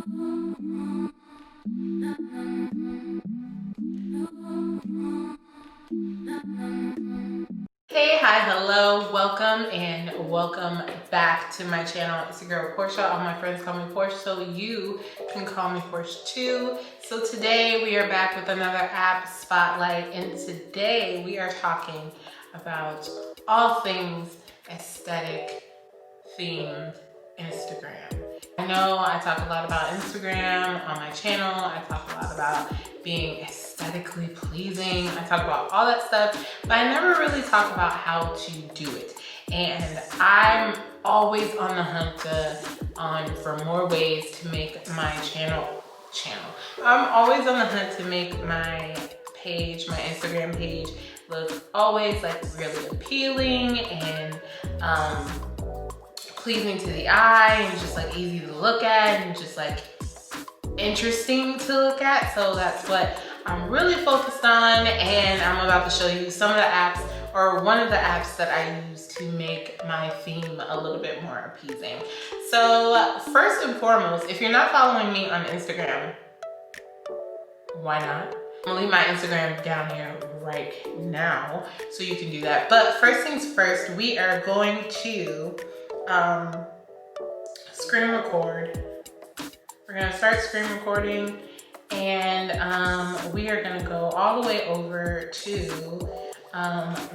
Hey, hi, hello, welcome and welcome back to my channel. It's your girl Portia. All my friends call me Porsh, so you can call me Porsh too. So today we are back with another app spotlight, and today we are talking about all things aesthetic themed Instagram. I know I talk a lot about Instagram on my channel. I talk a lot about being aesthetically pleasing. I talk about all that stuff, but I never really talk about how to do it. And I'm always on the hunt for more ways to make my channel. I'm always on the hunt to make my page, my Instagram page, look always like really appealing and pleasing to the eye and just like easy to look at and just like interesting to look at. So that's what I'm really focused on, and I'm about to show you some of the apps, or one of the apps that I use to make my theme a little bit more appeasing. So first and foremost, if you're not following me on Instagram, why not? I'm gonna leave my Instagram down here right now so you can do that. But first things first, we are going to screen record. We're gonna start screen recording, and we are gonna go all the way over to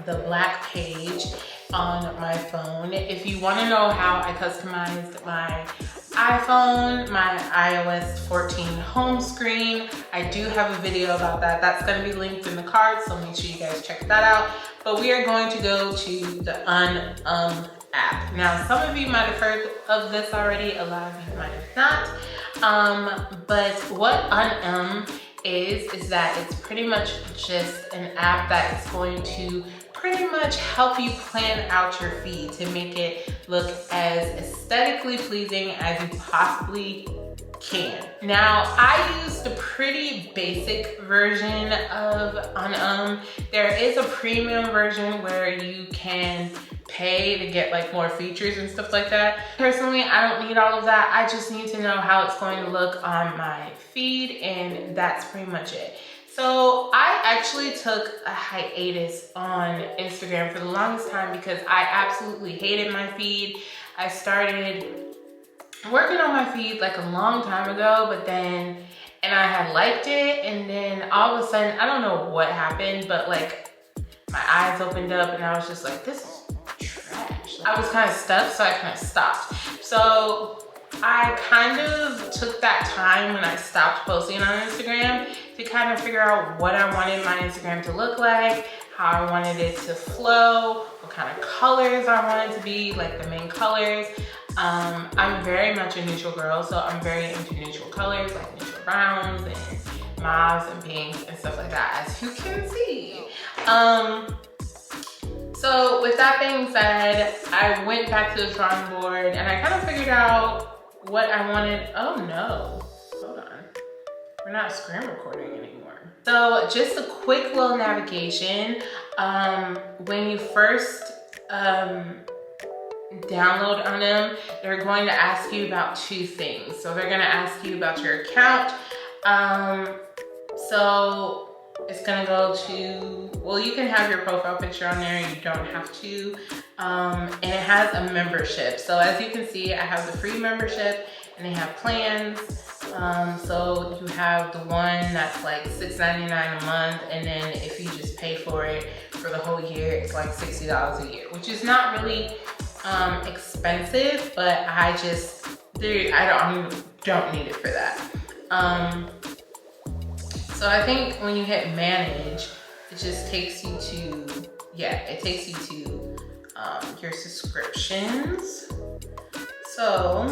the black page on my phone. If you wanna know how I customized my iPhone, my iOS 14 home screen, I do have a video about that. That's gonna be linked in the card, so make sure you guys check that out. But we are going to go to the UNUM app. Now, some of you might have heard of this already, a lot of you might have not. But what UNUM is that it's pretty much just an app that is going to pretty much help you plan out your feed to make it look as aesthetically pleasing as you possibly can. Now, I used a pretty basic version of UNUM. There is a premium version where you can pay to get like more features and stuff like that. Personally, I don't need all of that. I just need to know how it's going to look on my feed, and that's pretty much it. So I actually took a hiatus on Instagram for the longest time because I absolutely hated my feed. I started working on my feed like a long time ago, and I had liked it, and then all of a sudden, I don't know what happened, but like my eyes opened up and I was just like, this is trash. I was kind of stuck, so I kind of stopped. So I kind of took that time when I stopped posting on Instagram to kind of figure out what I wanted my Instagram to look like, how I wanted it to flow, what kind of colors I wanted to be, like the main colors. I'm very much a neutral girl, so I'm very into neutral colors, like neutral browns and mauves and pinks and stuff like that, as you can see. So with that being said, I went back to the drawing board and I kind of figured out what I wanted. Oh no, hold on. We're not screen recording anymore. So just a quick little navigation. When you first download UNUM, they're going to ask you about two things. So they're going to ask you about your account. So it's going to go to, well, you can have your profile picture on there. You don't have to. And it has a membership. So as you can see, I have the free membership and they have plans. So you have the one that's like $6.99 a month, and then if you just pay for it for the whole year, it's like $60 a year, which is not really expensive, but I don't need it for that. So I think when you hit manage, it just takes you to, your subscriptions. So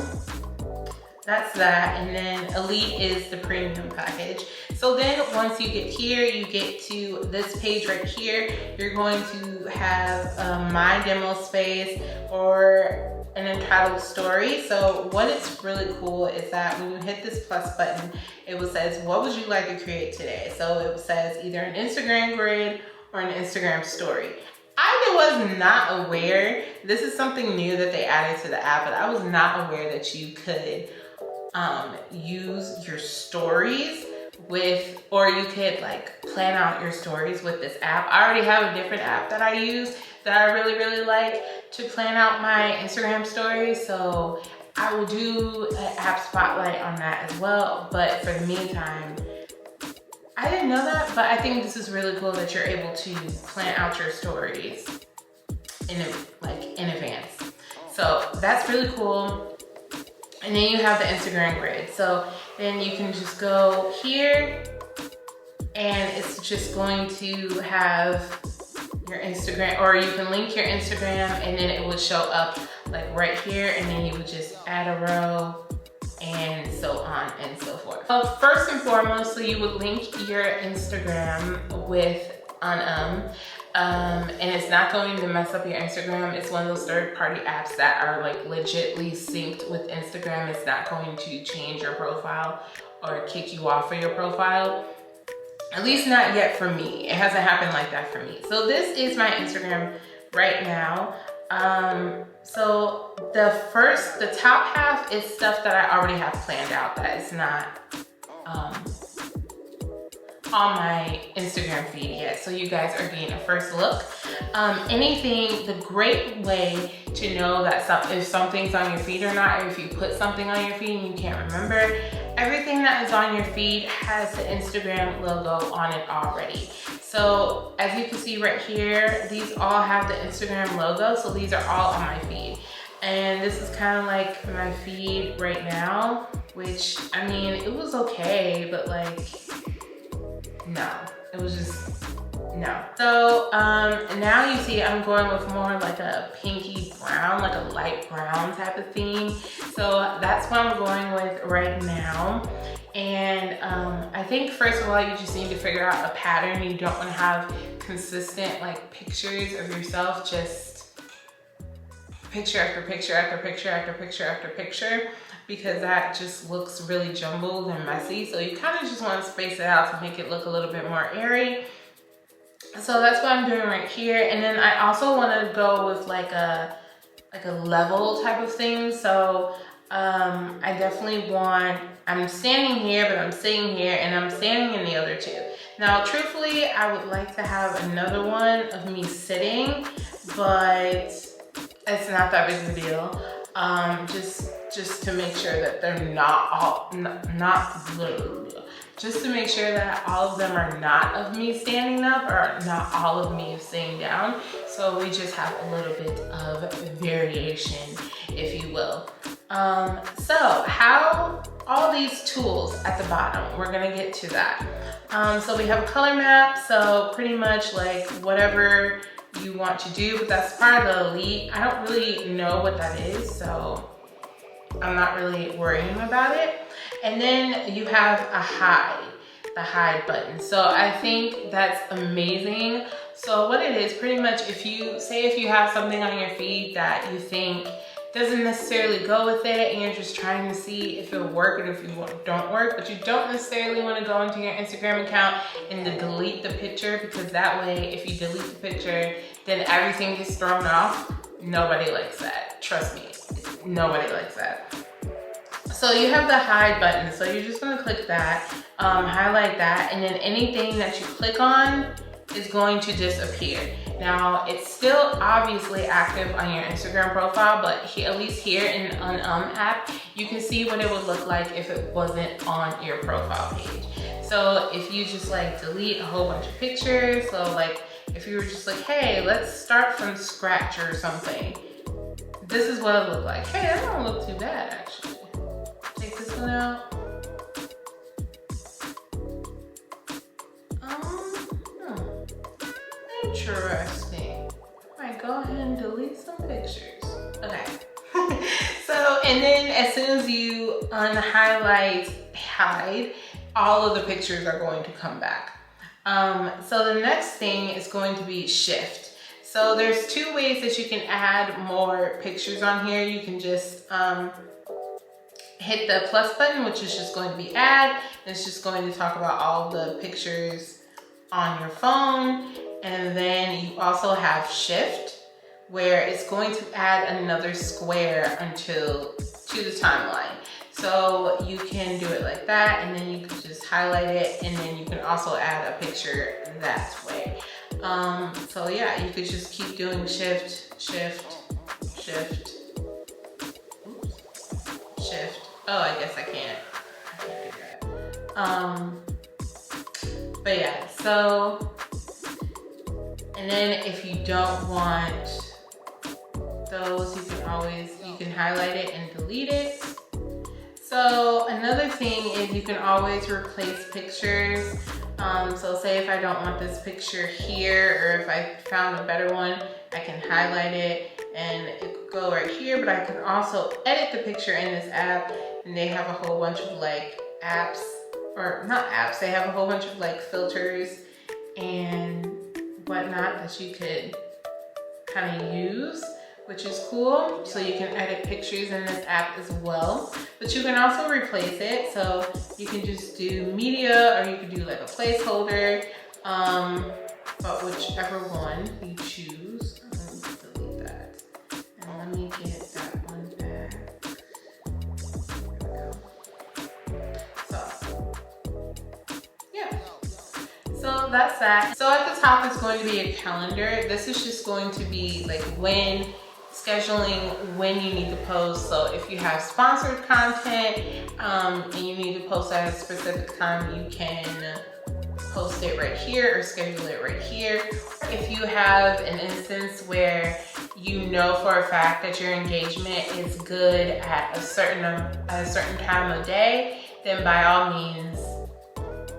that's that, and then Elite is the premium package. So then once you get here, you get to this page right here. You're going to have my demo space or an entitled story. So what is really cool is that when you hit this plus button, it will says, what would you like to create today? So it says either an Instagram grid or an Instagram story. I was not aware, this is something new that they added to the app, but I was not aware that you could use your stories with, or you could like plan out your stories with this app. I already have a different app that I use that I really like to plan out my Instagram stories. So I will do an app spotlight on that as well. But for the meantime, I didn't know that, but I think this is really cool that you're able to plan out your stories in advance. So that's really cool. And then you have the Instagram grid. So then you can just go here and it's just going to have your Instagram, or you can link your Instagram and then it would show up like right here, and then you would just add a row and so on and so forth. First and foremost, so you would link your Instagram with UNUM. And it's not going to mess up your Instagram. It's one of those third-party apps that are like legitly synced with Instagram. It's not going to change your profile or kick you off of your profile. At least not yet for me. It hasn't happened like that for me. So this is my Instagram right now. So the top half is stuff that I already have planned out that is not on my Instagram feed yet. So you guys are getting a first look. The great way to know that if something's on your feed or not, or if you put something on your feed and you can't remember, everything that is on your feed has the Instagram logo on it already. So as you can see right here, these all have the Instagram logo. So these are all on my feed. And this is kind of like my feed right now, which, I mean, it was okay, but like, no, it was just, no. So now you see I'm going with more like a pinky brown, like a light brown type of theme. So that's what I'm going with right now. And I think first of all, you just need to figure out a pattern. You don't want to have consistent like pictures of yourself, just picture after picture after picture after picture after picture, because that just looks really jumbled and messy. So you kind of just want to space it out to make it look a little bit more airy. So that's what I'm doing right here. And then I also want to go with like a level type of thing. So I definitely want, I'm standing here, but I'm sitting here, and I'm standing in the other two. Now, truthfully, I would like to have another one of me sitting, but it's not that big of a deal. Just to make sure that they're just to make sure that all of them are not of me standing up, or not all of me sitting down. So we just have a little bit of variation, if you will. So how all these tools at the bottom, we're gonna get to that. So we have a color map, so pretty much like whatever you want to do, but that's part of the elite. I don't really know what that is, so I'm not really worrying about it. And then you have the hide button. So I think that's amazing. So what it is, pretty much, if you have something on your feed that you think doesn't necessarily go with it, and you're just trying to see if it'll work and if it don't work, but you don't necessarily want to go into your Instagram account and to delete the picture, because that way, if you delete the picture, then everything gets thrown off. Nobody likes that. Trust me, nobody likes that. So you have the hide button. So you're just gonna click that, highlight that, and then anything that you click on is going to disappear. Now, it's still obviously active on your Instagram profile, but at least here in the UNUM app, you can see what it would look like if it wasn't on your profile page. So if you just like delete a whole bunch of pictures, so like if you were just like, hey, let's start from scratch or something, this is what it looked like. Hey, that don't look too bad actually. Take this one out. Interesting. All right, go ahead and delete some pictures. Okay. So, and then as soon as you unhighlight hide, all of the pictures are going to come back. So the next thing is going to be shift. So there's two ways that you can add more pictures on here. You can just hit the plus button, which is just going to be add. It's just going to talk about all the pictures on your phone. And then you also have shift, where it's going to add another square to the timeline. So you can do it like that, and then you can just highlight it, and then you can also add a picture that way. So yeah, you could just keep doing shift, shift, shift, oops, shift. Oh, I guess I can't do that. But yeah, so, and then if you don't want those, you can highlight it and delete it. So another thing is you can always replace pictures. So say if I don't want this picture here, or if I found a better one, I can highlight it and it could go right here, but I can also edit the picture in this app, and they have a whole bunch of like apps, or not apps, they have a whole bunch of like filters and whatnot that you could kind of use, which is cool. So you can edit pictures in this app as well, but you can also replace it. So you can just do media, or you can do like a placeholder, but whichever one you choose. Let me delete that, and let me get that one back. There we go. So yeah, so that's that. So at the top is going to be a calendar. This is just going to be like scheduling when you need to post. So if you have sponsored content and you need to post at a specific time, you can post it right here or schedule it right here. If you have an instance where you know for a fact that your engagement is good at a certain time of day, then by all means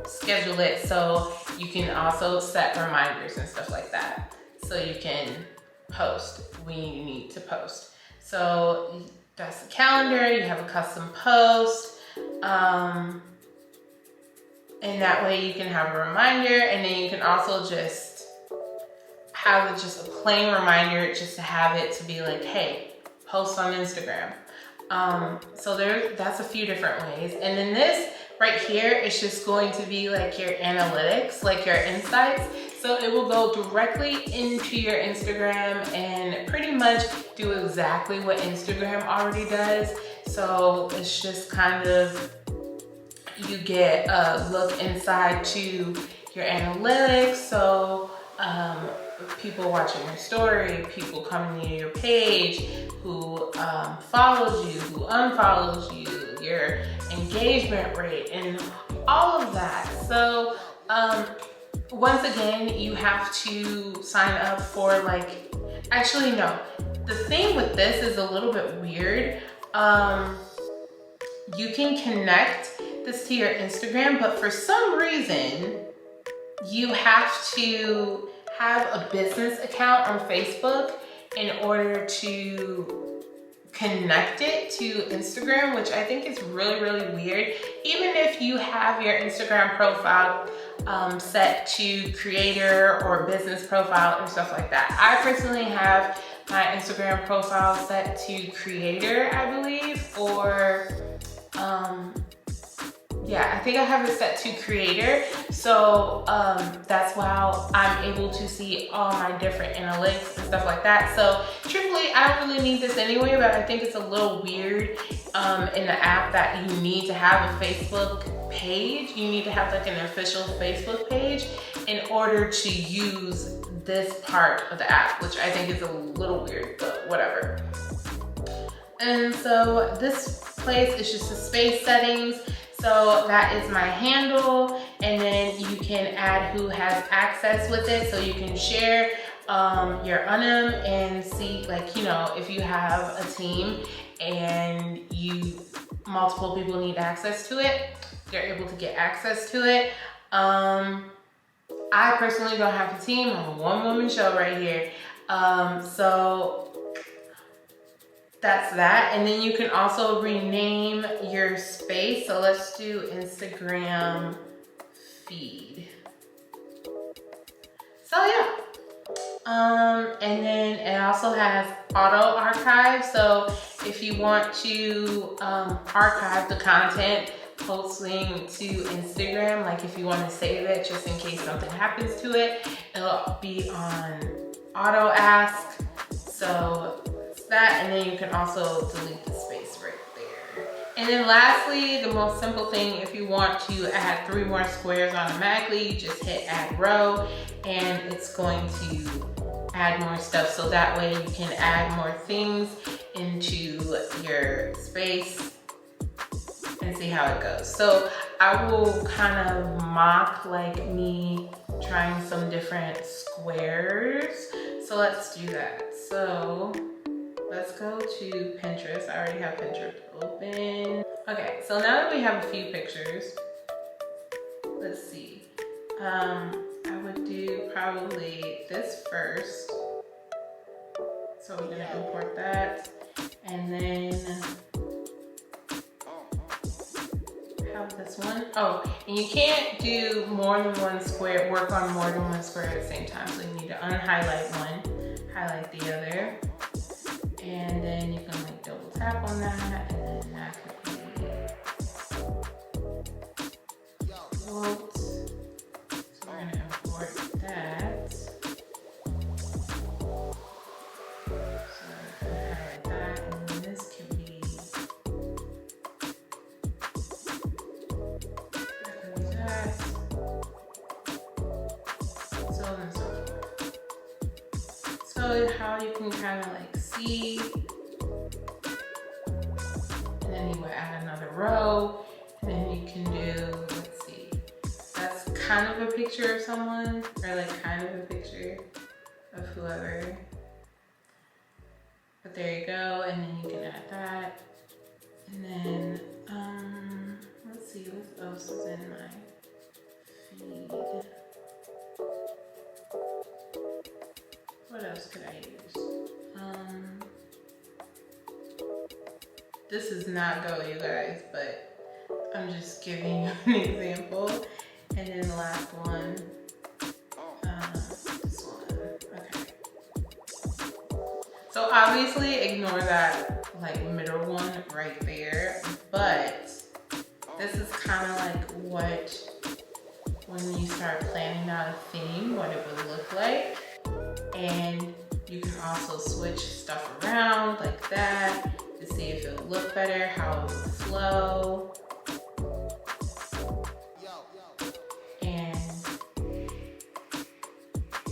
schedule it, so you can also set reminders and stuff like that, so you can post when you need to post. So that's the calendar. You have a custom post, and that way you can have a reminder, and then you can also just have it just a plain reminder, just to have it to be like, hey, post on Instagram. So that's a few different ways. And then this right here is just going to be like your analytics, like your insights. So it will go directly into your Instagram and pretty much do exactly what Instagram already does. So it's just kind of, you get a look inside to your analytics. So people watching your story, people coming to your page, who follows you, who unfollows you, your engagement rate, and all of that. So once again, you have to sign up for like, actually no, the thing with this is a little bit weird. You can connect this to your Instagram, but for some reason, you have to have a business account on Facebook in order to connect it to Instagram, which I think is really, really weird. Even if you have your Instagram profile set to creator or business profile and stuff like that. I personally have my Instagram profile set to creator, I believe, or yeah, I think I have it set to creator. So that's why I'm able to see all my different analytics and stuff like that. So truthfully, I don't really need this anyway, but I think it's a little weird in the app that you need to have a Facebook page. You need to have like an official Facebook page in order to use this part of the app, which I think is a little weird, but whatever. And so this place is just the space settings. So that is my handle, and then you can add who has access with it. So you can share your UNUM and see, like, you know, if you have a team and multiple people need access to it, they're able to get access to it. I personally don't have a team. I'm a one-woman show right here. So that's that. And then you can also rename your space. So let's do Instagram feed. So yeah. And then it also has auto archive. So if you want to archive the content posting to Instagram, like if you want to save it just in case something happens to it, it'll be on auto ask. So that, and then you can also delete the space right there. And then lastly, the most simple thing, if you want to add 3 more squares automatically, you just hit add row and it's going to add more stuff. So that way you can add more things into your space and see how it goes. So I will kind of mock like me trying some different squares. So let's do that. So let's go to Pinterest. I already have Pinterest open. Okay, so now that we have a few pictures, let's see. I would do probably this first. So we're gonna import that. And then have this one. Oh, and you can't do more than one square, work on more than one square at the same time. So you need to unhighlight one, highlight the other. And then you can like double tap on that, and then that could be quote. So we're gonna import that. So I'm gonna highlight that, and then this can be that. So on and so forth. So how you can kind of like see, and then you would add another row, and then you can do, let's see, that's kind of a picture of someone, or like kind of a picture of whoever. But there you go, and then you can add that. And then, let's see, what else is in my feed? What else could I use? This is not Go, you guys, but I'm just giving you an example. And then the last one, this one, okay. So obviously ignore that like middle one right there, but this is kind of like what, when you start planning out a theme, what it would look like. And you can also switch stuff around like that to see if it would look better, how it would flow. And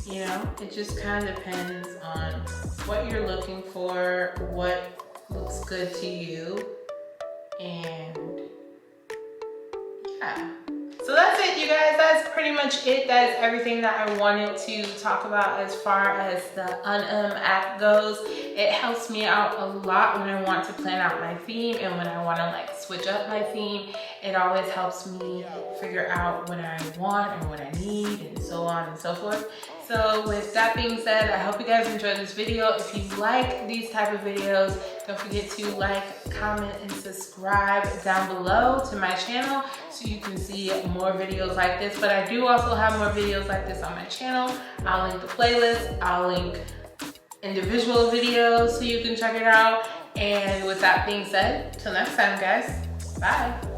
you know, it just kind of depends on what you're looking for, what looks good to you, and yeah. So that's it, you guys. That's pretty much it. That is everything that I wanted to talk about as far as the UNUM app goes. It helps me out a lot when I want to plan out my theme and when I want to like switch up my theme. It always helps me figure out what I want and what I need and so on and so forth. So with that being said, I hope you guys enjoyed this video. If you like these type of videos, don't forget to like, comment, and subscribe down below to my channel so you can see more videos like this. But I do also have more videos like this on my channel. I'll link the playlist. I'll link individual videos so you can check it out. And with that being said, till next time, guys, bye.